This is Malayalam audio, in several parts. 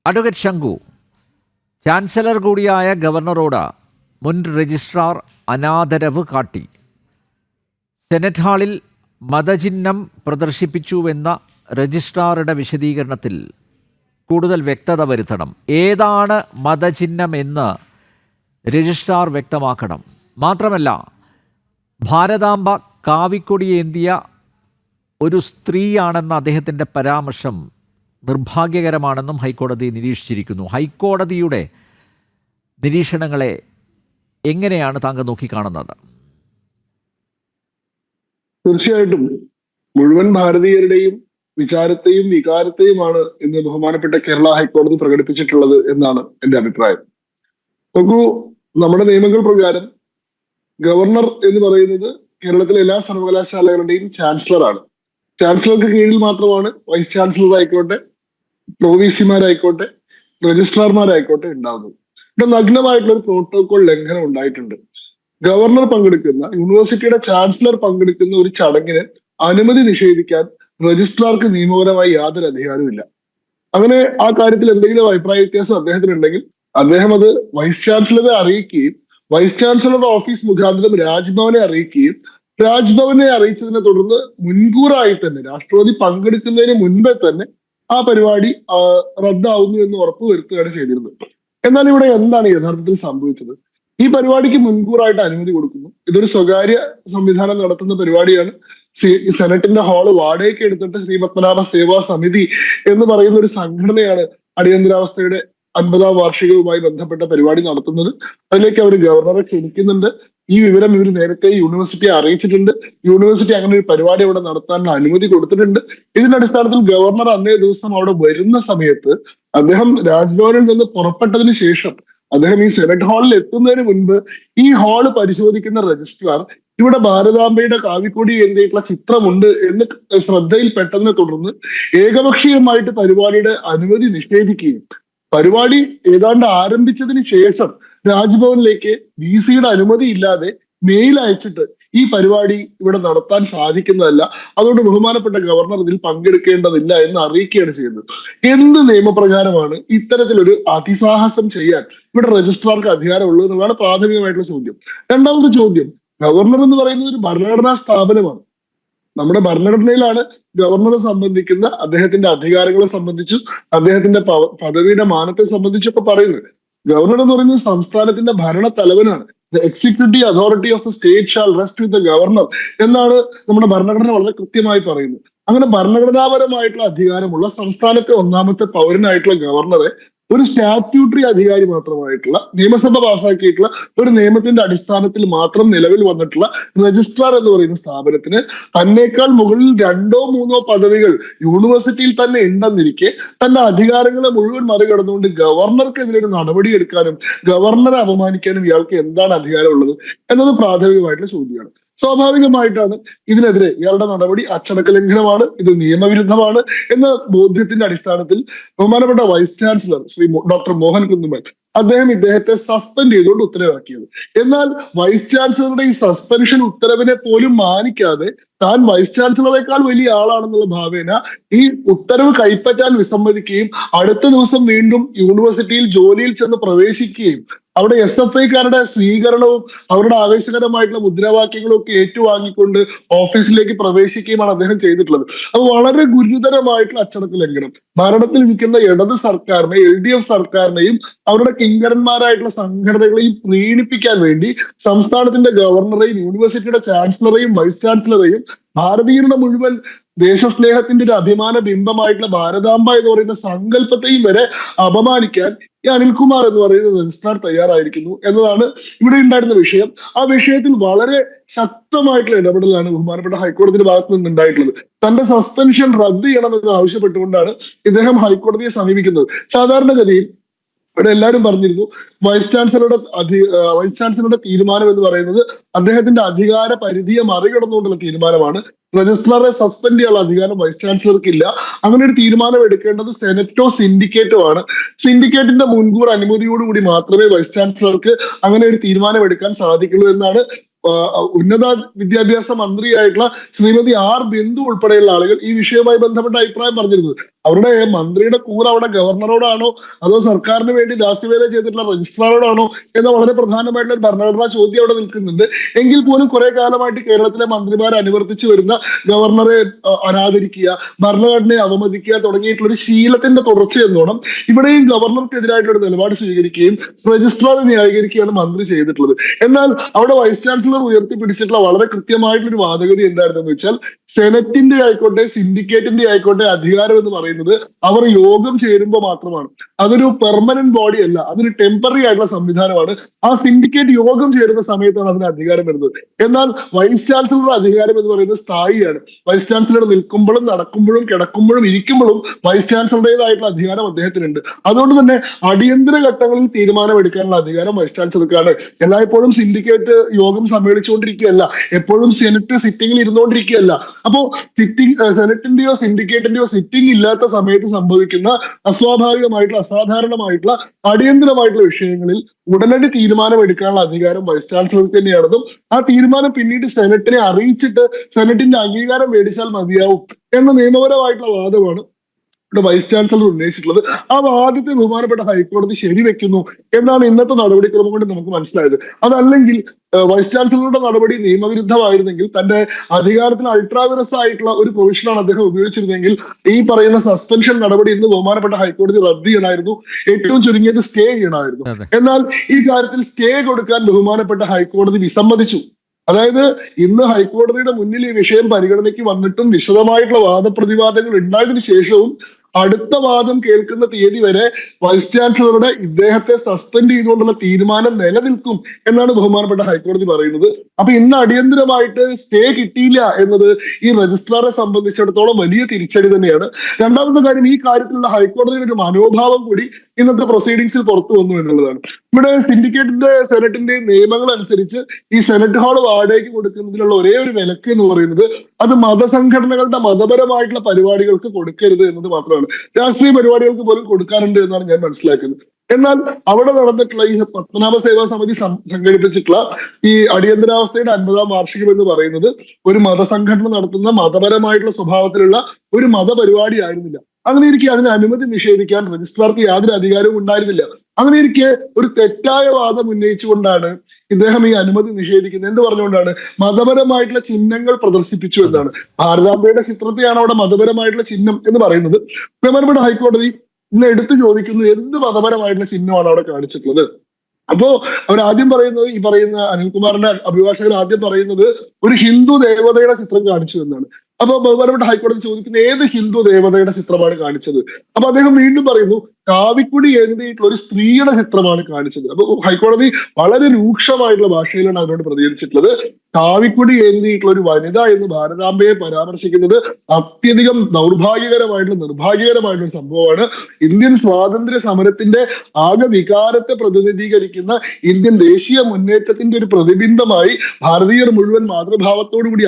അഡ്വക്കേറ്റ് ശങ്കു, ചാൻസലർ കൂടിയായ ഗവർണറോട് മുൻ രജിസ്ട്രാർ അനാദരവ് കാട്ടി. സെനറ്റ് ഹാളിൽ മതചിഹ്നം പ്രദർശിപ്പിച്ചുവെന്ന രജിസ്ട്രാറുടെ വിശദീകരണത്തിൽ കൂടുതൽ വ്യക്തത വരുത്തണം. ഏതാണ് മതചിഹ്നം എന്ന് രജിസ്ട്രാർ വ്യക്തമാക്കണം. മാത്രമല്ല, ഭാരതാംബ കാവിക്കൊടിയേന്തിയ ഒരു സ്ത്രീയാണെന്ന അദ്ദേഹത്തിൻ്റെ പരാമർശം നിർഭാഗ്യകരമാണെന്നും ഹൈക്കോടതി നിരീക്ഷിച്ചിരിക്കുന്നു. ഹൈക്കോടതിയുടെ നിരീക്ഷണങ്ങളെ എങ്ങനെയാണ് താങ്കൾ നോക്കിക്കാണുന്നത്? തീർച്ചയായിട്ടും മുഴുവൻ ഭാരതീയരുടെയും വിചാരത്തെയും വികാരത്തെയുമാണ് ഇന്ന് ബഹുമാനപ്പെട്ട കേരള ഹൈക്കോടതി പ്രകടിപ്പിച്ചിട്ടുള്ളത് എന്നാണ് എന്റെ അഭിപ്രായം. നോക്കൂ, നമ്മുടെ നിയമങ്ങൾ പ്രകാരം ഗവർണർ എന്ന് പറയുന്നത് കേരളത്തിലെ എല്ലാ സർവകലാശാലകളുടെയും ചാൻസലറാണ്. ചാൻസലർക്ക് കീഴിൽ മാത്രമാണ് വൈസ് ചാൻസലർ ആയിക്കോട്ടെ, പ്രൊവിസിമാരായിക്കോട്ടെ, രജിസ്ട്രാർമാരായിക്കോട്ടെ ഉണ്ടാകുന്നത്. ഇവിടെ നഗ്നമായിട്ടുള്ള ഒരു പ്രോട്ടോകോൾ ലംഘനം ഉണ്ടായിട്ടുണ്ട്. ഗവർണർ പങ്കെടുക്കുന്ന, യൂണിവേഴ്സിറ്റിയുടെ ചാൻസലർ പങ്കെടുക്കുന്ന ഒരു ചടങ്ങിന് അനുമതി നിഷേധിക്കാൻ രജിസ്ട്രാർക്ക് നിയമപരമായി യാതൊരു അധികാരമില്ല. അങ്ങനെ ആ കാര്യത്തിൽ എന്തെങ്കിലും അഭിപ്രായ വ്യത്യാസം അദ്ദേഹത്തിനുണ്ടെങ്കിൽ അദ്ദേഹം അത് വൈസ് ചാൻസലറെ അറിയിക്കുകയും വൈസ് ചാൻസലറുടെ ഓഫീസ് മുഖാന്തരം രാജ്ഭവനെ അറിയിക്കുകയും രാജ്ഭവനെ അറിയിച്ചതിനെ തുടർന്ന് മുൻകൂറായി തന്നെ രാഷ്ട്രപതി പങ്കെടുക്കുന്നതിന് മുൻപേ തന്നെ ആ പരിപാടി റദ്ദാവുന്നു എന്ന് ഉറപ്പുവരുത്തുകയാണ് ചെയ്തിരുന്നത്. എന്നാൽ ഇവിടെ എന്താണ് യഥാർത്ഥത്തിൽ സംഭവിച്ചത്? ഈ പരിപാടിക്ക് മുൻകൂറായിട്ട് അനുമതി കൊടുക്കുന്നു. ഇതൊരു സ്വകാര്യ സംവിധാനം നടത്തുന്ന പരിപാടിയാണ്. സെനറ്റിന്റെ ഹാള് വാടകയ്ക്ക് എടുത്തിട്ട് ശ്രീ പത്മനാഭ സേവാ സമിതി എന്ന് പറയുന്ന ഒരു സംഘടനയാണ് അടിയന്തരാവസ്ഥയുടെ 50ാം വാർഷികവുമായി ബന്ധപ്പെട്ട പരിപാടി നടത്തുന്നത്. അതിലേക്ക് അവർ ഗവർണറെ ക്ഷണിക്കുന്നുണ്ട്. ഈ വിവരം ഇവർ നേരത്തെ യൂണിവേഴ്സിറ്റിയെ അറിയിച്ചിട്ടുണ്ട്. യൂണിവേഴ്സിറ്റി അങ്ങനെ ഒരു പരിപാടി അവിടെ നടത്താനുള്ള അനുമതി കൊടുത്തിട്ടുണ്ട്. ഇതിന്റെ അടിസ്ഥാനത്തിൽ ഗവർണർ അന്നേ ദിവസം അവിടെ വരുന്ന സമയത്ത് അദ്ദേഹം രാജ്ഭവനിൽ നിന്ന് പുറപ്പെട്ടതിന് ശേഷം അദ്ദേഹം ഈ സെനറ്റ് ഹാളിൽ എത്തുന്നതിന് മുൻപ് ഈ ഹാള് പരിശോധിക്കുന്ന രജിസ്ട്രാർ ഇവിടെ ഭാരതാംബയുടെ കാവിക്കൊടി എന്തിയിട്ടുള്ള ചിത്രമുണ്ട് എന്ന് ശ്രദ്ധയിൽപ്പെട്ടതിനെ തുടർന്ന് ഏകപക്ഷീയമായിട്ട് പരിപാടിയുടെ അനുമതി നിഷേധിക്കുകയും പരിപാടി ഏതാണ്ട് ആരംഭിച്ചതിന് ശേഷം രാജ്ഭവനിലേക്ക് VC-യുടെ അനുമതി ഇല്ലാതെ മെയിൽ അയച്ചിട്ട് ഈ പരിപാടി ഇവിടെ നടത്താൻ സാധിക്കുന്നതല്ല, അതുകൊണ്ട് ബഹുമാനപ്പെട്ട ഗവർണർ ഇതിൽ പങ്കെടുക്കേണ്ടതില്ല എന്ന് അറിയിക്കുകയാണ് ചെയ്യുന്നത്. എന്ത് നിയമപ്രകാരമാണ് ഇത്തരത്തിലൊരു അതിസാഹസം ചെയ്യാൻ ഇവിടെ രജിസ്ട്രാർക്ക് അധികാരമുള്ളൂ എന്നുള്ളതാണ് പ്രാഥമികമായിട്ടുള്ള ചോദ്യം. രണ്ടാമത്തെ ചോദ്യം, ഗവർണർ എന്ന് പറയുന്നത് ഒരു ഭരണഘടനാ സ്ഥാപനമാണ്. നമ്മുടെ ഭരണഘടനയിലാണ് ഗവർണറെ സംബന്ധിക്കുന്ന അദ്ദേഹത്തിന്റെ അധികാരങ്ങളെ സംബന്ധിച്ചും അദ്ദേഹത്തിന്റെ പദവിയുടെ മാനത്തെ സംബന്ധിച്ചൊക്കെ പറയുന്നത്. ഗവർണർ എന്ന് പറയുന്നത് സംസ്ഥാനത്തിന്റെ ഭരണ തലവനാണ്. The executive authority of the state shall rest with the governor എന്നാണ് നമ്മുടെ ഭരണഘടന വളരെ കൃത്യമായി പറയുന്നത്. അങ്ങനെ ഭരണഘടനാപരമായിട്ടുള്ള അധികാരമുള്ള സംസ്ഥാനത്തെ ഒന്നാമത്തെ പൗരനായിട്ടുള്ള ഗവർണറെ ഒരു സ്റ്റാറ്റ്യൂട്ടറി അധികാരി മാത്രമായിട്ടുള്ള നിയമസഭ പാസാക്കിയിട്ടുള്ള ഒരു നിയമത്തിന്റെ അടിസ്ഥാനത്തിൽ മാത്രം നിലവിൽ വന്നിട്ടുള്ള രജിസ്ട്രാർ എന്ന് പറയുന്ന സ്ഥാപനത്തിന് തന്നേക്കാൾ മുകളിൽ 2ഓ 3ഓ പദവികൾ യൂണിവേഴ്സിറ്റിയിൽ തന്നെ ഉണ്ടെന്നിരിക്കെ തന്റെ അധികാരങ്ങളെ മുഴുവൻ മറികടന്നുകൊണ്ട് ഗവർണർക്കെതിരെ ഒരു നടപടി എടുക്കാനും ഗവർണറെ അപമാനിക്കാനും ഇയാൾക്ക് എന്താണ് അധികാരമുള്ളത് എന്നത് പ്രാഥമികമായിട്ടുള്ള ചോദ്യമാണ്. സ്വാഭാവികമായിട്ടാണ് ഇതിനെതിരെ ഇയാളുടെ നടപടി അച്ചടക്ക ലംഘനമാണ്, ഇത് നിയമവിരുദ്ധമാണ് എന്ന ബോധ്യത്തിന്റെ അടിസ്ഥാനത്തിൽ ബഹുമാനപ്പെട്ട vice chancellor Shri doctor Mohan Kunnummal അദ്ദേഹം ഇദ്ദേഹത്തെ സസ്പെൻഡ് ചെയ്തുകൊണ്ട് ഉത്തരവാക്കിയത്. എന്നാൽ വൈസ് ചാൻസലറുടെ ഈ സസ്പെൻഷൻ ഉത്തരവിനെ പോലും മാനിക്കാതെ താൻ വൈസ് ചാൻസലറേക്കാൾ വലിയ ആളാണെന്നുള്ള ഭാവേന ഈ ഉത്തരവ് കൈപ്പറ്റാൻ വിസമ്മതിക്കുകയും അടുത്ത ദിവസം വീണ്ടും യൂണിവേഴ്സിറ്റിയിൽ ജോലിയിൽ ചെന്ന് പ്രവേശിക്കുകയും അവിടെ SFIക്കാരുടെ സ്വീകരണവും അവരുടെ ആവേശകരമായിട്ടുള്ള മുദ്രാവാക്യങ്ങളും ഒക്കെ ഏറ്റുവാങ്ങിക്കൊണ്ട് ഓഫീസിലേക്ക് പ്രവേശിക്കുകയുമാണ് അദ്ദേഹം ചെയ്തിട്ടുള്ളത്. അത് വളരെ ഗുരുതരമായിട്ടുള്ള അച്ചടക്ക ലംഘനം. ഭരണത്തിൽ നിൽക്കുന്ന ഇടത് സർക്കാരിനെ, LDF സർക്കാരിനെയും അവരുടെ കിങ്കരന്മാരായിട്ടുള്ള സംഘടനകളെയും പ്രീണിപ്പിക്കാൻ വേണ്ടി സംസ്ഥാനത്തിന്റെ ഗവർണറെയും യൂണിവേഴ്സിറ്റിയുടെ ചാൻസലറെയും വൈസ് ചാൻസലറെയും ഭാരതീയരുടെ മുഴുവൻ ദേശസ്നേഹത്തിന്റെ ഒരു അഭിമാന ബിംബമായിട്ടുള്ള ഭാരതാംബ എന്ന് പറയുന്ന സങ്കല്പത്തെയും വരെ അപമാനിക്കാൻ ഈ അനിൽകുമാർ എന്ന് പറയുന്ന രജിസ്ട്രാർ തയ്യാറായിരിക്കുന്നു എന്നതാണ് ഇവിടെ ഉണ്ടായിരുന്ന വിഷയം. ആ വിഷയത്തിൽ വളരെ ശക്തമായിട്ടുള്ള ഇടപെടലാണ് ബഹുമാനപ്പെട്ട ഹൈക്കോടതിയുടെ ഭാഗത്ത് നിന്ന് ഉണ്ടായിട്ടുള്ളത്. തന്റെ സസ്പെൻഷൻ റദ്ദ് ചെയ്യണമെന്ന് ആവശ്യപ്പെട്ടുകൊണ്ടാണ് ഇദ്ദേഹം ഹൈക്കോടതിയെ സമീപിക്കുന്നത്. സാധാരണഗതിയിൽ ഇവിടെ എല്ലാവരും പറഞ്ഞിരുന്നു വൈസ് ചാൻസലറുടെ തീരുമാനം എന്ന് പറയുന്നത് അദ്ദേഹത്തിന്റെ അധികാര പരിധിയെ മറികടന്നുകൊണ്ടുള്ള തീരുമാനമാണ്. രജിസ്ട്രാറെ സസ്പെൻഡ് ചെയ്യാനുള്ള അധികാരം വൈസ് ചാൻസലർക്ക് ഇല്ല. അങ്ങനെ ഒരു തീരുമാനം എടുക്കേണ്ടത് സെനറ്റോ സിൻഡിക്കേറ്റോ ആണ്. സിൻഡിക്കേറ്റിന്റെ മുൻകൂർ അനുമതിയോടുകൂടി മാത്രമേ വൈസ് ചാൻസലർക്ക് അങ്ങനെ ഒരു തീരുമാനം എടുക്കാൻ സാധിക്കുള്ളൂ എന്നാണ് ഉന്നത വിദ്യാഭ്യാസ മന്ത്രിയായിട്ടുള്ള ശ്രീമതി R. ബിന്ദു ഉൾപ്പെടെയുള്ള ആളുകൾ ഈ വിഷയവുമായി ബന്ധപ്പെട്ട അഭിപ്രായം പറഞ്ഞിരുന്നത്. അവരുടെ മന്ത്രിയുടെ കൂറ് അവിടെ ഗവർണറോടാണോ അതോ സർക്കാരിന് വേണ്ടി ദാസ്യവേല ചെയ്തിട്ടുള്ള രജിസ്ട്രാറോടാണോ എന്ന വളരെ പ്രധാനമായിട്ടുള്ള ഒരു ഭരണഘടനാ ചോദ്യം അവിടെ നിൽക്കുന്നുണ്ട്. എങ്കിൽ പോലും കുറെ കാലമായിട്ട് കേരളത്തിലെ മന്ത്രിമാർ അനുവർത്തിച്ചു വരുന്ന ഗവർണറെ അനാദരിക്കുക, ഭരണഘടനയെ അവമതിക്കുക തുടങ്ങിയിട്ടുള്ള ഒരു ശീലത്തിന്റെ തുടർച്ച എന്നോണം ഇവിടെയും ഗവർണർക്കെതിരായിട്ടുള്ള ഒരു നിലപാട് സ്വീകരിക്കുകയും രജിസ്ട്രാറെ ന്യായീകരിക്കുകയാണ് മന്ത്രി ചെയ്തിട്ടുള്ളത്. എന്നാൽ അവിടെ വൈസ് ചാൻസലർ ഉയർത്തിപ്പിടിച്ചിട്ടുള്ള വളരെ കൃത്യമായിട്ടുള്ള ഒരു വാദഗതി എന്തായിരുന്നെന്ന് വെച്ചാൽ, സെനറ്റിന്റെ ആയിക്കോട്ടെ സിൻഡിക്കേറ്റിന്റെ ആയിക്കോട്ടെ അധികാരം എന്ന് പറയുന്നത് അവർ യോഗം ചേരുമ്പോൾ മാത്രമാണ്. അതൊരു പെർമനന്റ് ബോഡി അല്ല, അതൊരു ടെമ്പററി ആയിട്ടുള്ള സംവിധാനമാണ്. ആ സിൻഡിക്കേറ്റ് യോഗം ചേരുന്ന സമയത്താണ് അതിന് അധികാരം വരുന്നത്. എന്നാൽ വൈസ് ചാൻസലറുടെ അധികാരം എന്ന് പറയുന്നത് സ്ഥായിയാണ്. വൈസ് ചാൻസലർ നിൽക്കുമ്പോഴും നടക്കുമ്പോഴും കിടക്കുമ്പോഴും ഇരിക്കുമ്പോഴും വൈസ് ചാൻസലറുടേതായിട്ടുള്ള അധികാരം അദ്ദേഹത്തിനുണ്ട്. അതുകൊണ്ട് തന്നെ അടിയന്തര ഘട്ടങ്ങളിൽ തീരുമാനം എടുക്കാനുള്ള അധികാരം വൈസ് ചാൻസലർക്കാണ്. എല്ലായ്പ്പോഴും സിൻഡിക്കേറ്റ് യോഗം സമ്മേളിച്ചുകൊണ്ടിരിക്കുകയല്ല, എപ്പോഴും സെനറ്റ് സിറ്റിംഗിൽ ഇരുന്നുകൊണ്ടിരിക്കുകയല്ല. അപ്പോ സെനറ്റിന്റെയോ സിൻഡിക്കേറ്റിന്റെയോ സിറ്റിംഗ് ഇല്ലാത്ത സമയത്ത് സംഭവിക്കുന്ന അസ്വാഭാവികമായിട്ടുള്ള അസാധാരണമായിട്ടുള്ള അടിയന്തരമായിട്ടുള്ള വിഷയങ്ങളിൽ ഉടനടി തീരുമാനം എടുക്കാനുള്ള അധികാരം വൈസ് ചാൻസലർക്ക് തന്നെയാണെന്നും ആ തീരുമാനം പിന്നീട് സെനറ്റിനെ അറിയിച്ചിട്ട് സെനറ്റിന്റെ അംഗീകാരം മേടിച്ചാൽ മതിയാവും എന്ന നിയമപരമായിട്ടുള്ള വാദമാണ് ഇവിടെ വൈസ് ചാൻസലർ ഉന്നയിച്ചിട്ടുള്ളത്. ആ വാദത്തെ ബഹുമാനപ്പെട്ട ഹൈക്കോടതി ശരിവെക്കുന്നു എന്നാണ് ഇന്നത്തെ നടപടിക്രമം കൊണ്ട് നമുക്ക് മനസ്സിലായത്. അതല്ലെങ്കിൽ വൈസ് ചാൻസലറുടെ നടപടി നിയമവിരുദ്ധമായിരുന്നെങ്കിൽ, തന്റെ അധികാരത്തിന് അൾട്രാവിറസ് ആയിട്ടുള്ള ഒരു പ്രൊവിഷനാണ് അദ്ദേഹം ഉപയോഗിച്ചിരുന്നെങ്കിൽ ഈ പറയുന്ന സസ്പെൻഷൻ നടപടി ഇന്ന് ബഹുമാനപ്പെട്ട ഹൈക്കോടതി റദ്ദ് ചെയ്യണമായിരുന്നു, ഏറ്റവും ചുരുങ്ങിയത് സ്റ്റേ ചെയ്യണമായിരുന്നു. എന്നാൽ ഈ കാര്യത്തിൽ സ്റ്റേ കൊടുക്കാൻ ബഹുമാനപ്പെട്ട ഹൈക്കോടതി വിസമ്മതിച്ചു. അതായത് ഇന്ന് ഹൈക്കോടതിയുടെ മുന്നിൽ ഈ വിഷയം പരിഗണനയ്ക്ക് വന്നിട്ടും വിശദമായിട്ടുള്ള വാദപ്രതിവാദങ്ങൾ ഉണ്ടായതിനു ശേഷവും അടുത്ത വാദം കേൾക്കുന്ന തീയതി വരെ വൈസ് ചാൻസലറുടെ ഇദ്ദേഹത്തെ സസ്പെൻഡ് ചെയ്തുകൊണ്ടുള്ള തീരുമാനം നിലനിൽക്കും എന്നാണ് ബഹുമാനപ്പെട്ട ഹൈക്കോടതി പറയുന്നത്. അപ്പൊ ഇന്ന് അടിയന്തരമായിട്ട് സ്റ്റേ കിട്ടിയില്ല എന്നത് ഈ രജിസ്ട്രാറെ സംബന്ധിച്ചിടത്തോളം വലിയ തിരിച്ചടി തന്നെയാണ്. രണ്ടാമത്തെ കാര്യം, ഈ കാര്യത്തിലുള്ള ഹൈക്കോടതിയുടെ ഒരു മനോഭാവം കൂടി ഇന്നത്തെ പ്രൊസീഡിങ്സിൽ പുറത്തു വന്നു എന്നുള്ളതാണ്. ഇവിടെ സിൻഡിക്കേറ്റിന്റെ സെനറ്റിന്റെ നിയമങ്ങൾ അനുസരിച്ച് ഈ സെനറ്റ് ഹാൾ വാടകയ്ക്ക് കൊടുക്കുന്നതിനുള്ള ഒരേ ഒരു വിലക്ക് എന്ന് പറയുന്നത് അത് മതസംഘടനകളുടെ മതപരമായിട്ടുള്ള പരിപാടികൾക്ക് കൊടുക്കരുത് എന്നത് മാത്രമാണ്. രാഷ്ട്രീയ പരിപാടികൾക്ക് പോലും കൊടുക്കാറുണ്ട് എന്നാണ് ഞാൻ മനസ്സിലാക്കുന്നത്. എന്നാൽ അവിടെ നടന്നിട്ടുള്ള ഈ പത്മനാഭ സേവാ സമിതി സംഘടിപ്പിച്ചിട്ടുള്ള ഈ അടിയന്തരാവസ്ഥയുടെ 50-ാം വാർഷികം എന്ന് പറയുന്നത് ഒരു മതസംഘടന നടത്തുന്ന മതപരമായിട്ടുള്ള സ്വഭാവത്തിലുള്ള ഒരു മതപരിപാടി ആയിരുന്നില്ല. അങ്ങനെ ഇരിക്കെ അതിന് അനുമതി നിഷേധിക്കാൻ രജിസ്ട്രാർക്ക് യാതൊരു അധികാരവും ഉണ്ടായിരുന്നില്ല. അങ്ങനെ ഇരിക്കെ ഒരു തെറ്റായ വാദം ഉന്നയിച്ചുകൊണ്ടാണ് ഇദ്ദേഹം ഈ അനുമതി നിഷേധിക്കുന്നത്. എന്ത് പറഞ്ഞുകൊണ്ടാണ്? മതപരമായിട്ടുള്ള ചിഹ്നങ്ങൾ പ്രദർശിപ്പിച്ചു എന്നാണ്. ഭാരതാംബയുടെ ചിത്രത്തെയാണ് അവിടെ മതപരമായിട്ടുള്ള ചിഹ്നം എന്ന് പറയുന്നത്. ബഹുമാനപ്പെട്ട ഹൈക്കോടതി ഇന്ന് എടുത്തു ചോദിക്കുന്നു, എന്ത് മതപരമായിട്ടുള്ള ചിഹ്നമാണ് അവിടെ കാണിച്ചിട്ടുള്ളത്? അപ്പോ അവരാദ്യം പറയുന്നത്, ഈ പറയുന്ന അനിൽകുമാറിന്റെ അഭിഭാഷകർ ആദ്യം പറയുന്നത് ഒരു ഹിന്ദു ദേവതയുടെ ചിത്രം കാണിച്ചു എന്നാണ്. അപ്പൊ ബഹുമാനപ്പെട്ട ഹൈക്കോടതി ചോദിക്കുന്നത്, ഏത് ഹിന്ദു ദേവതയുടെ ചിത്രമാണ് കാണിച്ചത്? അപ്പൊ അദ്ദേഹം വീണ്ടും പറയുന്നു, കാവിക്കുടി ഏന്തിയിട്ടുള്ള ഒരു സ്ത്രീയുടെ ചിത്രമാണ് കാണിച്ചത്. അപ്പൊ ഹൈക്കോടതി വളരെ രൂക്ഷമായിട്ടുള്ള ഭാഷയിലാണ് അവരോട് പ്രതികരിച്ചിട്ടുള്ളത്. കാവിക്കുടി ഏന്തിയിട്ടുള്ള ഒരു വനിത എന്ന് ഭാരതാംബയെ പരാമർശിക്കുന്നത് അത്യധികം ദൗർഭാഗ്യകരമായിട്ടുള്ള നിർഭാഗ്യകരമായിട്ടുള്ള സംഭവമാണ്. ഇന്ത്യൻ സ്വാതന്ത്ര്യ സമരത്തിന്റെ ആകെ വികാരത്തെ പ്രതിനിധീകരിക്കുന്ന ഇന്ത്യൻ ദേശീയ മുന്നേറ്റത്തിന്റെ ഒരു പ്രതിബിംബമായി ഭാരതീയർ മുഴുവൻ മാതൃഭാവത്തോടുകൂടി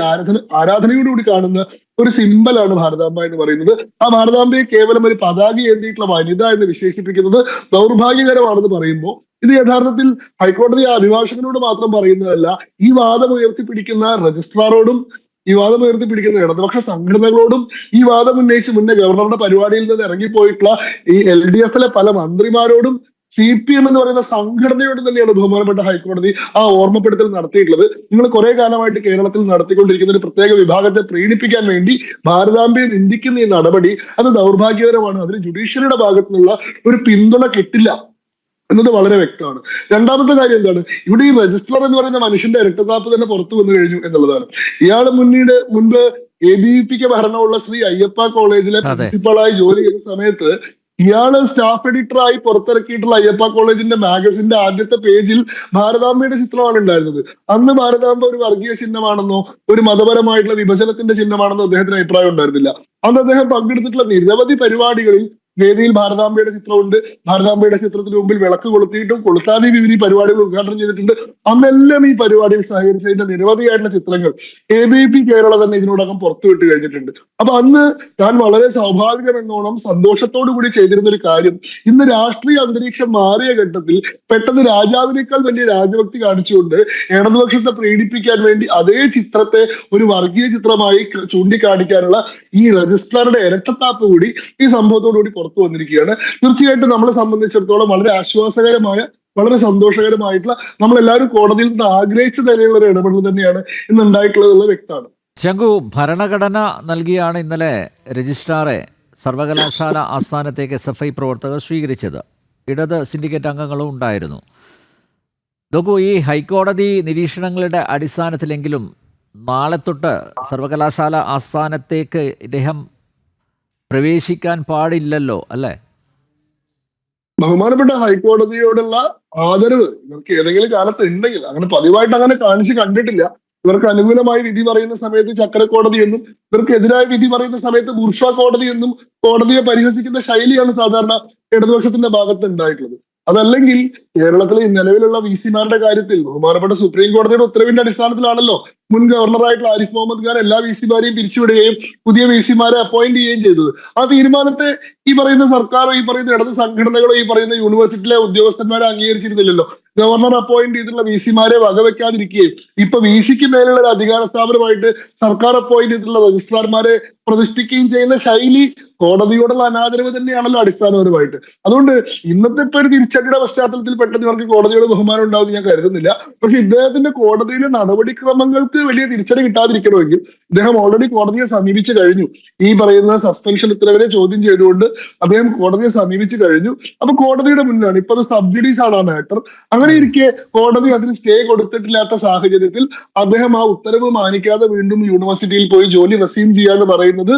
ആരാധനയോടുകൂടി കാണുന്ന ഒരു സിമ്പലാണ് ഭാരതാംബ എന്ന് പറയുന്നത്. ആ ഭാരതാംബയെ കേവലം ഒരു പതാക ഏന്തിയിട്ടുള്ള വനിത എന്ന് വിശേഷിപ്പിക്കുന്നത് ദൗർഭാഗ്യകരമാണെന്ന് പറയുമ്പോൾ ഇത് യഥാർത്ഥത്തിൽ ഹൈക്കോടതി ആ അഭിഭാഷകനോട് മാത്രം പറയുന്നതല്ല, ഈ വാദം ഉയർത്തിപ്പിടിക്കുന്ന രജിസ്ട്രാറോടും ഈ വാദം ഉയർത്തിപ്പിടിക്കുന്ന ഇടതുപക്ഷ സംഘടനകളോടും ഈ വാദം ഉന്നയിച്ച് മുന്നേ ഗവർണറുടെ പരിപാടിയിൽ നിന്ന് ഇറങ്ങിപ്പോയിട്ടുള്ള ഈ LDF-ലെ പല മന്ത്രിമാരോടും CPM എന്ന് പറയുന്ന സംഘടനയോട് തന്നെയാണ് ബഹുമാനപ്പെട്ട ഹൈക്കോടതി ആ ഓർമ്മപ്പെടുത്തൽ നടത്തിയിട്ടുള്ളത്. നിങ്ങൾ കുറെ കാലമായിട്ട് കേരളത്തിൽ നടത്തിക്കൊണ്ടിരിക്കുന്ന ഒരു പ്രത്യേക വിഭാഗത്തെ പ്രീണിപ്പിക്കാൻ വേണ്ടി ഭാരതാംബയെ നിന്ദിക്കുന്ന ഈ നടപടി അത് ദൗർഭാഗ്യകരമാണ്. അതിന് ജുഡീഷ്യറിയുടെ ഭാഗത്തു നിന്നുള്ള ഒരു പിന്തുണ കിട്ടില്ല എന്നത് വളരെ വ്യക്തമാണ്. രണ്ടാമത്തെ കാര്യം എന്താണ്, ഇവിടെ ഈ രജിസ്ട്രാർ എന്ന് പറയുന്ന മനുഷ്യന്റെ ഇരട്ടത്താപ്പ് തന്നെ പുറത്തു വന്നു കഴിഞ്ഞു എന്നുള്ളതാണ്. ഇയാൾ മുൻപ് ABVP-ക്ക് ഭരണമുള്ള ശ്രീ അയ്യപ്പ കോളേജിലെ പ്രിൻസിപ്പളായി ജോലി ചെയ്യുന്ന സമയത്ത് ഇയാള് സ്റ്റാഫ് എഡിറ്ററായി പുറത്തിറക്കിയിട്ടുള്ള അയ്യപ്പ കോളേജിന്റെ മാഗസിന്റെ ആദ്യത്തെ പേജിൽ ഭാരതാംബയുടെ ചിത്രമാണ് ഉണ്ടായിരുന്നത്. അന്ന് ഭാരതാംബ ഒരു വർഗീയ ചിഹ്നമാണെന്നോ ഒരു മതപരമായിട്ടുള്ള വിഭജനത്തിന്റെ ചിഹ്നമാണെന്നോ അദ്ദേഹത്തിന് അഭിപ്രായം ഉണ്ടായിരുന്നില്ല. അന്ന് അദ്ദേഹം പങ്കെടുത്തിട്ടുള്ള നിരവധി പരിപാടികളിൽ വേദിയിൽ ഭാരതാംബയുടെ ചിത്രമുണ്ട്. ഭാരതാംബയുടെ ചിത്രത്തിന് മുമ്പിൽ വിളക്ക് കൊളുത്തിയിട്ടും കൊളുത്താതെ വിവിധ പരിപാടികൾ ഉദ്ഘാടനം ചെയ്തിട്ടുണ്ട്. അന്നെല്ലാം ഈ പരിപാടിയിൽ സഹകരിച്ചതിന്റെ നിരവധിയായിട്ടുള്ള ചിത്രങ്ങൾ ABP കേരള തന്നെ ഇതിനോടകം പുറത്തുവിട്ട് കഴിഞ്ഞിട്ടുണ്ട്. അപ്പൊ അന്ന് ഞാൻ വളരെ സ്വാഭാവികമെന്നോണം സന്തോഷത്തോടു കൂടി ചെയ്തിരുന്ന ഒരു കാര്യം, ഇന്ന് രാഷ്ട്രീയ അന്തരീക്ഷം മാറിയ ഘട്ടത്തിൽ പെട്ടെന്ന് രാജാവിനേക്കാൾ വലിയ രാജഭക്തി കാണിച്ചുകൊണ്ട് ഇടതുപക്ഷത്തെ പ്രീണിപ്പിക്കാൻ വേണ്ടി അതേ ചിത്രത്തെ ഒരു വർഗീയ ചിത്രമായി ചൂണ്ടിക്കാണിക്കാനുള്ള ഈ രജിസ്ട്രാറുടെ ഇരട്ടത്താപ്പ് കൂടി ഈ സംഭവത്തോടുകൂടി പുറത്തു വന്നിരിക്കുകയാണ്. തീർച്ചയായിട്ടും നമ്മളെ സംബന്ധിച്ചിടത്തോളം വളരെ ആശ്വാസകരമായ, വളരെ സന്തോഷകരമായിട്ടുള്ള, നമ്മളെല്ലാവരും കോടതിയിൽ നിന്ന് ആഗ്രഹിച്ചു തന്നെയുള്ള ഒരു ഇടപെടൽ തന്നെയാണ് ഇന്ന് ഉണ്ടായിട്ടുള്ളത് വ്യക്തമാണ്. ശങ്കു, ഭരണഘടന നൽകിയാണ് ഇന്നലെ രജിസ്ട്രാറെ സർവകലാശാല ആസ്ഥാനത്തേക്ക് SFI പ്രവർത്തകർ സ്വീകരിച്ചത്. ഇടത് സിൻഡിക്കേറ്റ് അംഗങ്ങളും ഉണ്ടായിരുന്നു. നോക്കൂ, ഈ ഹൈക്കോടതി നിരീക്ഷണങ്ങളുടെ അടിസ്ഥാനത്തിലെങ്കിലും നാളെ തൊട്ട് സർവകലാശാല ആസ്ഥാനത്തേക്ക് ഇദ്ദേഹം പ്രവേശിക്കാൻ പാടില്ലല്ലോ, അല്ലേ? ബഹുമാനപ്പെട്ട ഹൈക്കോടതിയോടുള്ള ആദരവ് ഇവർക്ക് ഏതെങ്കിലും കാലത്ത് ഉണ്ടെങ്കിൽ, അങ്ങനെ പതിവായിട്ട് അങ്ങനെ കാണിച്ച് കണ്ടിട്ടില്ല. ഇവർക്ക് അനുകൂലമായി വിധി പറയുന്ന സമയത്ത് ചക്രക്കോടതി എന്നും, ഇവർക്ക് എതിരായ വിധി പറയുന്ന സമയത്ത് ബൂർഷ്വാ കോടതി എന്നും കോടതിയെ പരിഹസിക്കുന്ന ശൈലിയാണ് സാധാരണ ഇടതുപക്ഷത്തിന്റെ ഭാഗത്ത് ഉണ്ടായിട്ടുള്ളത്. അതല്ലെങ്കിൽ കേരളത്തിലെ നിലവിലുള്ള VC-മാരുടെ കാര്യത്തിൽ ബഹുമാനപ്പെട്ട സുപ്രീം കോടതിയുടെ ഉത്തരവിന്റെ അടിസ്ഥാനത്തിലാണല്ലോ മുൻ ഗവർണറായിട്ടുള്ള ആരിഫ് മുഹമ്മദ് ഖാൻ എല്ലാ VC-മാരെയും പിരിച്ചുവിടുകയും പുതിയ VC-മാരെ അപ്പോയിന്റ് ചെയ്യുകയും ചെയ്തത്. ആ തീരുമാനത്തെ ഈ പറയുന്ന സർക്കാരോ ഈ പറയുന്ന ഇടത് സംഘടനകളോ ഈ പറയുന്ന യൂണിവേഴ്സിറ്റിയിലെ ഉദ്യോഗസ്ഥന്മാരെ അംഗീകരിച്ചിരുന്നില്ലല്ലോ. ഗവർണർ അപ്പോയിന്റ് ചെയ്തിട്ടുള്ള VC-മാരെ വകവെക്കാതിരിക്കുകയും ഇപ്പൊ VC-ക്ക് മേലുള്ള ഒരു അധികാര സ്ഥാപനമായിട്ട് സർക്കാർ അപ്പോയിന്റ് ചെയ്തിട്ടുള്ള രജിസ്ട്രാർമാരെ പ്രതിഷ്ഠിക്കുകയും ചെയ്യുന്ന ശൈലി കോടതിയോടുള്ള അനാദരവ് തന്നെയാണല്ലോ അടിസ്ഥാനപരമായിട്ട്. അതുകൊണ്ട് ഇന്നത്തെ ഇപ്പൊ ഒരു തിരിച്ചടിയുടെ പശ്ചാത്തലത്തിൽ പെട്ടെന്ന് ഇവർക്ക് കോടതിയോട് ബഹുമാനം ഉണ്ടാവുമെന്ന് ഞാൻ കരുതുന്നില്ല. പക്ഷെ ഇദ്ദേഹത്തിന്റെ കോടതിയിലെ നടപടിക്രമങ്ങൾക്ക് വലിയ തിരിച്ചടി കിട്ടാതിരിക്കണമെങ്കിൽ ഇദ്ദേഹം ഓൾറെഡി കോടതിയെ സമീപിച്ചു കഴിഞ്ഞു. ഈ പറയുന്ന സസ്പെൻഷൻ ഉത്തരവിനെ ചോദ്യം ചെയ്തുകൊണ്ട് അദ്ദേഹം കോടതിയെ സമീപിച്ചു കഴിഞ്ഞു. അപ്പൊ കോടതിയുടെ മുന്നിലാണ് ഇപ്പൊ അത് സബ്സിഡീസ് ആണ് ആ മാറ്റർ. അങ്ങനെ ഇരിക്കെ കോടതി അതിന് സ്റ്റേ കൊടുത്തിട്ടില്ലാത്ത സാഹചര്യത്തിൽ അദ്ദേഹം ആ ഉത്തരവ് മാനിക്കാതെ വീണ്ടും യൂണിവേഴ്സിറ്റിയിൽ പോയി ജോലി റെസ്യൂം ചെയ്യാന്ന് പറയുന്നത്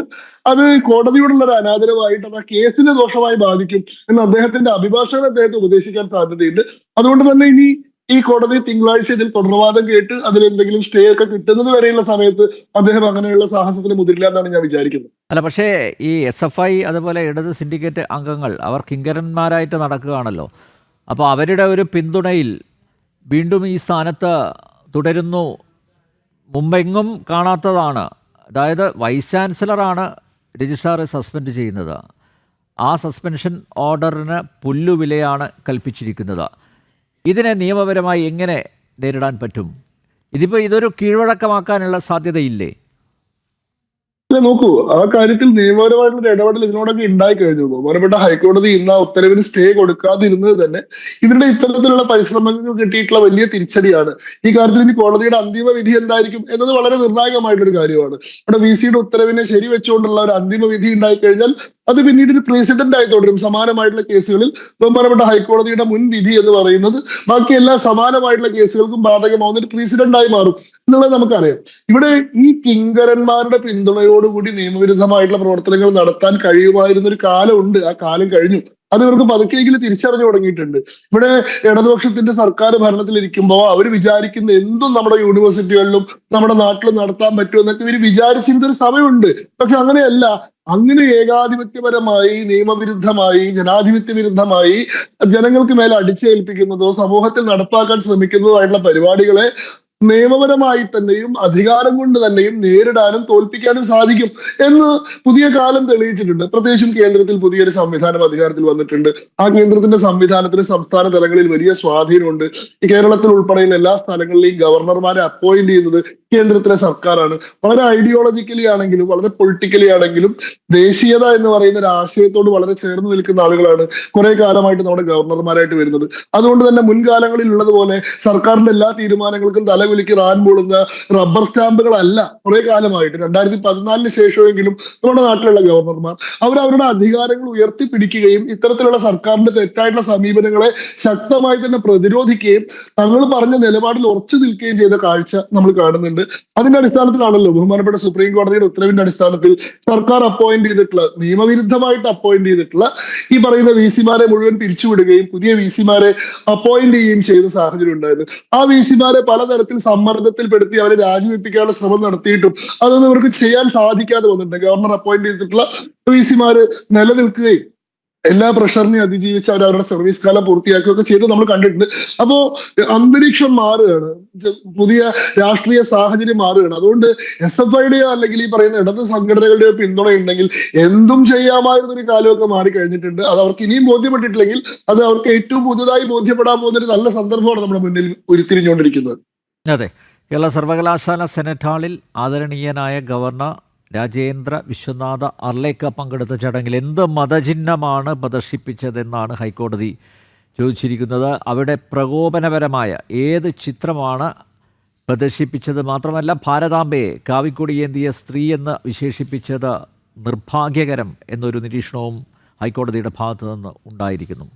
അത് കോടതിയോടുള്ള ഒരു അനാദരവായിട്ട് അത് ആ കേസിനെ ദോഷമായി ബാധിക്കും എന്ന് അദ്ദേഹത്തിന്റെ അഭിഭാഷകൻ അദ്ദേഹത്തെ ഉപദേശിക്കാൻ സാധ്യതയുണ്ട്. അതുകൊണ്ട് തന്നെ ഇനി ഈ കോടതി തിങ്കളാഴ്ച ഇതിൽ തുടർവാദം കേട്ട് അതിലെന്തെങ്കിലും സ്റ്റേ ഒക്കെ കിട്ടുന്നത് വരെയുള്ള സമയത്ത് അദ്ദേഹം അങ്ങനെയുള്ള സാഹസത്തിന് മുതിരില്ല എന്നാണ് ഞാൻ വിചാരിക്കുന്നത്. അല്ല, പക്ഷേ ഈ SFI അതുപോലെ ഇടത് സിൻഡിക്കേറ്റ് അംഗങ്ങൾ അവർ കിങ്കരന്മാരായിട്ട് നടക്കുകയാണല്ലോ. അപ്പോൾ അവരുടെ ഒരു പിന്തുണയിൽ വീണ്ടും ഈ സ്ഥാനത്ത് തുടരുന്നു. മുമ്പെങ്ങും കാണാത്തതാണ്. അതായത് വൈസ് ചാൻസലറാണ് രജിസ്ട്രാറെ സസ്പെൻഡ് ചെയ്യുന്നത്. ആ സസ്പെൻഷൻ ഓർഡറിന് പുല്ലുവിലയാണ് കൽപ്പിച്ചിരിക്കുന്നത്. ഇതിനെ നിയമപരമായി എങ്ങനെ നേരിടാൻ പറ്റും? ഇതൊരു കീഴ്വഴക്കമാക്കാനുള്ള സാധ്യതയില്ലേ? നോക്കൂ, ആ കാര്യത്തിൽ നിയമപരമായിട്ടുള്ള ഇടപെടൽ ഇതിനോടൊക്കെ ഉണ്ടായി കഴിഞ്ഞു. ബഹുമാനപ്പെട്ട ഹൈക്കോടതി ഇന്ന് ആ ഉത്തരവിന് സ്റ്റേ കൊടുക്കാതിരുന്നത് തന്നെ ഇവരുടെ ഇത്തരത്തിലുള്ള പരിശ്രമങ്ങൾക്ക് കിട്ടിയിട്ടുള്ള വലിയ തിരിച്ചടിയാണ്. ഈ കാര്യത്തിൽ ഇനി കോടതിയുടെ അന്തിമ വിധി എന്തായിരിക്കും എന്നത് വളരെ നിർണായകമായിട്ടൊരു കാര്യമാണ്. ഇവിടെ VC-യുടെ ഉത്തരവിനെ ശരിവെച്ചുകൊണ്ടുള്ള ഒരു അന്തിമ വിധി ഉണ്ടായി കഴിഞ്ഞാൽ അത് പിന്നീട് ഒരു പ്രസിഡന്റ് ആയി തുടരും. സമാനമായിട്ടുള്ള കേസുകളിൽ ബഹുമാനപ്പെട്ട ഹൈക്കോടതിയുടെ മുൻ വിധി എന്ന് പറയുന്നത് ബാക്കി എല്ലാ സമാനമായിട്ടുള്ള കേസുകൾക്കും ബാധകമാവുന്ന ഒരു പ്രസിഡന്റ് ആയി മാറും എന്നുള്ളത് നമുക്കറിയാം. ഇവിടെ ഈ കിങ്കരന്മാരുടെ പിന്തുണയോടുകൂടി നിയമവിരുദ്ധമായിട്ടുള്ള പ്രവർത്തനങ്ങൾ നടത്താൻ കഴിയുമായിരുന്ന ഒരു കാലമുണ്ട്. ആ കാലം കഴിഞ്ഞു. അത് ഇവർക്ക് പതുക്കെയെങ്കിലും തിരിച്ചറിഞ്ഞു തുടങ്ങിയിട്ടുണ്ട്. ഇവിടെ ഇടതുപക്ഷത്തിന്റെ സർക്കാർ ഭരണത്തിലിരിക്കുമ്പോൾ അവർ വിചാരിക്കുന്ന എന്തും നമ്മുടെ യൂണിവേഴ്സിറ്റികളിലും നമ്മുടെ നാട്ടിലും നടത്താൻ പറ്റുമെന്നൊക്കെ ഇവർ വിചാരിച്ചിരുന്ന ഒരു സമയമുണ്ട്. പക്ഷെ അങ്ങനെയല്ല. അങ്ങനെ ഏകാധിപത്യപരമായി, നിയമവിരുദ്ധമായി, ജനാധിപത്യ വിരുദ്ധമായി ജനങ്ങൾക്ക് മേലെ അടിച്ചേൽപ്പിക്കുന്നതോ സമൂഹത്തിൽ നടപ്പാക്കാൻ ശ്രമിക്കുന്നതോ ആയിട്ടുള്ള പരിപാടികളെ നിയമപരമായി തന്നെയും അധികാരം കൊണ്ട് തന്നെയും നേരിടാനും തോൽപ്പിക്കാനും സാധിക്കും എന്ന് പുതിയ കാലം തെളിയിച്ചിട്ടുണ്ട്. പ്രത്യേകിച്ചും കേന്ദ്രത്തിൽ പുതിയൊരു സംവിധാനം അധികാരത്തിൽ വന്നിട്ടുണ്ട്. ആ കേന്ദ്രത്തിന്റെ സംവിധാനത്തിന് സംസ്ഥാന തലങ്ങളിൽ വലിയ സ്വാധീനമുണ്ട്. ഈ കേരളത്തിൽ ഉൾപ്പെടെയുള്ള എല്ലാ സ്ഥലങ്ങളിലെയും ഗവർണർമാരെ അപ്പോയിന്റ് ചെയ്യുന്നത് കേന്ദ്രത്തിലെ സർക്കാരാണ്. വളരെ ഐഡിയോളജിക്കലി ആണെങ്കിലും വളരെ പൊളിറ്റിക്കലി ആണെങ്കിലും ദേശീയത എന്ന് പറയുന്ന ഒരു ആശയത്തോട് വളരെ ചേർന്ന് നിൽക്കുന്ന ആളുകളാണ് കുറെ കാലമായിട്ട് നമ്മുടെ ഗവർണർമാരായിട്ട് വരുന്നത്. അതുകൊണ്ട് തന്നെ മുൻകാലങ്ങളിൽ ഉള്ളതുപോലെ സർക്കാരിന്റെ എല്ലാ തീരുമാനങ്ങൾക്കും തലകുലുക്കി റാൻ മൂളുന്ന റബ്ബർ സ്റ്റാമ്പുകളല്ല കുറെ കാലമായിട്ട്. 2014 ശേഷമെങ്കിലും നമ്മുടെ നാട്ടിലുള്ള ഗവർണർമാർ അവരവരുടെ അധികാരങ്ങൾ ഉയർത്തിപ്പിടിക്കുകയും ഇത്തരത്തിലുള്ള സർക്കാരിന്റെ തെറ്റായിട്ടുള്ള സമീപനങ്ങളെ ശക്തമായി തന്നെ പ്രതിരോധിക്കുകയും തങ്ങൾ പറഞ്ഞ നിലപാടിൽ ഉറച്ചു നിൽക്കുകയും ചെയ്ത കാഴ്ച നമ്മൾ കാണുന്നുണ്ട്. അതിന്റെ അടിസ്ഥാനത്തിലാണല്ലോ ബഹുമാനപ്പെട്ട സുപ്രീം കോടതിയുടെ ഉത്തരവിന്റെ അടിസ്ഥാനത്തിൽ സർക്കാർ അപ്പോയിന്റ് ചെയ്തിട്ടുള്ള, നിയമവിരുദ്ധമായിട്ട് അപ്പോയിന്റ് ചെയ്തിട്ടുള്ള ഈ പറയുന്ന VC-മാരെ മുഴുവൻ പിരിച്ചുവിടുകയും പുതിയ VC-മാരെ അപ്പോയിന്റ് ചെയ്യുകയും ചെയ്ത സാഹചര്യം ഉണ്ടായത്. ആ VC-മാരെ പലതരത്തിൽ സമ്മർദ്ദത്തിൽപ്പെടുത്തി അവരെ രാജിവെപ്പിക്കാനുള്ള ശ്രമം നടത്തിയിട്ടും അതൊന്നും ഇവർക്ക് ചെയ്യാൻ സാധിക്കാതെ വന്നിട്ടുണ്ട്. ഗവർണർ അപ്പോയിന്റ് ചെയ്തിട്ടുള്ള VC-മാര് നിലനിൽക്കുകയും എല്ലാ പ്രഷറിനെയും അതിജീവിച്ച് അവരവരുടെ സർവീസ് കാലം പൂർത്തിയാക്കുകയൊക്കെ ചെയ്ത് നമ്മൾ കണ്ടിട്ടുണ്ട്. അപ്പോ അന്തരീക്ഷം മാറുകയാണ്, പുതിയ രാഷ്ട്രീയ സാഹചര്യം മാറുകയാണ്. അതുകൊണ്ട് SFIയുടെയോ അല്ലെങ്കിൽ ഈ പറയുന്ന ഇടത് സംഘടനകളുടെയോ പിന്തുണ ഉണ്ടെങ്കിൽ എന്തും ചെയ്യാമായിരുന്ന ഒരു കാലമൊക്കെ മാറിക്കഴിഞ്ഞിട്ടുണ്ട്. അത് അവർക്ക് ഇനിയും ബോധ്യപ്പെട്ടിട്ടില്ലെങ്കിൽ അത് അവർക്ക് ഏറ്റവും പുതുതായി ബോധ്യപ്പെടാൻ പോകുന്ന ഒരു നല്ല സന്ദർഭമാണ് നമ്മുടെ മുന്നിൽ ഉരുത്തിരിഞ്ഞുകൊണ്ടിരിക്കുന്നത്. അതെ, കേരള സർവകലാശാല സെനറ്റ് ഹാളിൽ ആദരണീയനായ ഗവർണർ രാജേന്ദ്ര വിശ്വനാഥ അർലേക്കർ പങ്കെടുത്ത ചടങ്ങിൽ എന്ത് മതചിഹ്നമാണ് പ്രദർശിപ്പിച്ചതെന്നാണ് ഹൈക്കോടതി ചോദിച്ചിരിക്കുന്നത്. അവിടെ പ്രകോപനപരമായ ഏത് ചിത്രമാണ് പ്രദർശിപ്പിച്ചത്? മാത്രമല്ല, ഭാരതാംബയെ കാവിക്കൊടിയേന്തിയ സ്ത്രീ എന്ന് വിശേഷിപ്പിച്ചത് നിർഭാഗ്യകരം എന്നൊരു നിരീക്ഷണവും ഹൈക്കോടതിയുടെ ഭാഗത്തു നിന്ന് ഉണ്ടായിരിക്കുന്നു.